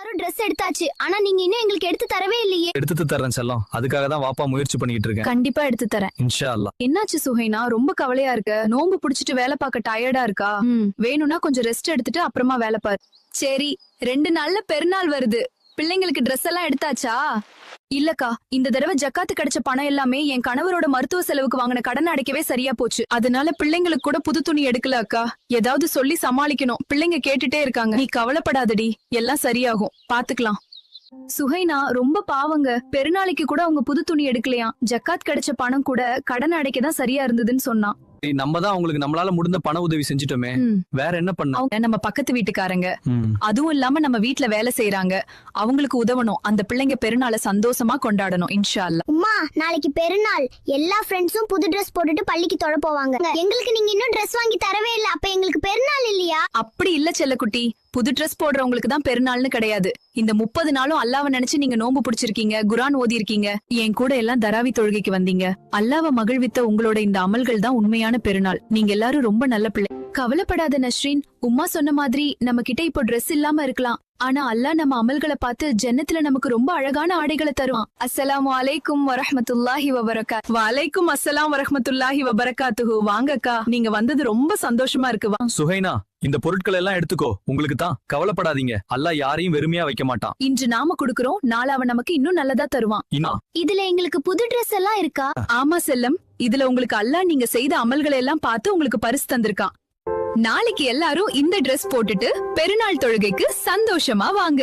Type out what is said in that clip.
எல்லாரும் Dress எடுத்தாச்சு. ஆனா நீங்க இன்னும் எங்களுக்கு எடுத்து தரவே இல்லையே. எடுத்து தரேன் செல்லம். அதுக்காக தான் வாப்பா முயற்சி பண்ணிட்டு இருக்கேன். கண்டிப்பா எடுத்து தரேன். இன்ஷா அல்லாஹ். என்னாச்சு சுஹைனா, ரொம்ப கவலையா இருக்க? நோம்பு புடிச்சிட்டு வேலை பார்க்க டயர்டா இருக்கா? வேணும்னா கொஞ்சம் ரெஸ்ட் எடுத்துட்டு அப்புறமா வேலை பாரு. சரி, 2 நாள்ல பெருநாள் வருது. பிள்ளைங்களுக்கு Dress எல்லாம் எடுத்தாச்சா? இல்லக்கா, இந்த தடவை ஜக்காத்து கிடைச்ச பணம் எல்லாமே என் கணவரோட மருத்துவ செலவுக்கு வாங்கின கடன் அடைக்கவே சரியா போச்சு. அதனால பிள்ளைங்களுக்கு கூட புது துணி எடுக்கல அக்கா. ஏதாவது சொல்லி சமாளிக்கணும். பிள்ளைங்க கேட்டுட்டே இருக்காங்க. நீ கவலைப்படாதடி, எல்லாம் சரியாகும், பாத்துக்கலாம். சுஹைனா ரொம்ப பாவங்க. பெருநாளைக்கு கூட அவங்க புது துணி எடுக்கலையா. ஜக்காத் கிடைச்ச பணம் கூட கடன் அடைக்கதான் சரியா இருந்ததுன்னு சொன்னான். நம்ம தான் அவங்களுக்கு நம்மளால முடிந்த பண உதவி செஞ்சிட்டோமே. வேற என்ன பண்ண? அவங்க நம்ம பக்கத்து வீட்டுக்காரங்க, அதுவும் இல்லாம நம்ம வீட்ல வேலை செய்யறாங்க. அவங்களுக்கு உதவணும். அந்த பிள்ளைங்க பெருநாளை சந்தோஷமா கொண்டாடணும் இன்ஷா அல்லாஹ். உம்மா, நாளைக்கு பெருநாள். எல்லா ஃப்ரெண்ட்ஸும் புது Dress போட்டுட்டு பள்ளிக்கு தொழ போவாங்க. எங்களுக்கு நீங்க இன்னும் Dress வாங்கி தரவே இல்ல. அப்ப எங்களுக்கு பெருநாள் இல்லையா? அப்படி இல்ல செல்லக்குட்டி, புது Dress போடுறவங்களுக்கு தான் பெருநாள்னு கிடையாது. இந்த 30 நாளும் அல்லாஹ்வை நினைச்சு நீங்க நோன்பு பிடிச்சிருக்கீங்க, குர்ஆன் ஓதி இருக்கீங்க, என் கூட எல்லாம் தராவி தொழுகைக்கு வந்தீங்க. அல்லாஹ்வை மகிழ்வித்த உங்களோட இந்த அமல்கள் தான் உண்மையான பெருநாள். நீங்க எல்லாரும் ரொம்ப நல்ல பிள்ளை. கவலைப்படாத நஸ்ரீன். உம்மா சொன்ன மாதிரி நம்ம கிட்ட இப்போ Dress இல்லாம இருக்கலாம். ஆனா அல்லாஹ் நம்ம அமல்களை பார்த்து ஜன்னத்துல நமக்கு ரொம்ப அழகான ஆடைகளை தருவான். அஸ்ஸலாமு அலைக்கும் வரஹ்மத்துல்லாஹி வபரகாத். வலைக்கும் அஸ்ஸலாம் வரஹ்மத்துல்லாஹி வபரகாத்துஹு. வாங்கக்கா, நீங்க வந்தது ரொம்ப சந்தோஷமா இருக்கு. சுஹைனா, இந்த பொருட்கள் எல்லாம் எடுத்துக்கோ. உங்களுக்கு தான். கவலைப்படாதீங்க. அல்லாஹ் யாரையும் வெறுமையா வைக்க மாட்டான். இன்று நாம குடுக்கறோம், நாளை அவன் நமக்கு இன்னும் நல்லதா தருவான். இதுல எங்களுக்கு புது Dress எல்லாம் இருக்கா? ஆமா செல்லம், இதுல உங்களுக்கு அல்லாஹ் நீங்க செய்த அமல்களை எல்லாம் பார்த்து உங்களுக்கு பரிசு தந்திருக்கான். நாளைக்கு எல்லாரும் இந்த Dress போட்டுட்டு பெருநாள் தொழுகைக்கு சந்தோஷமா வாங்க.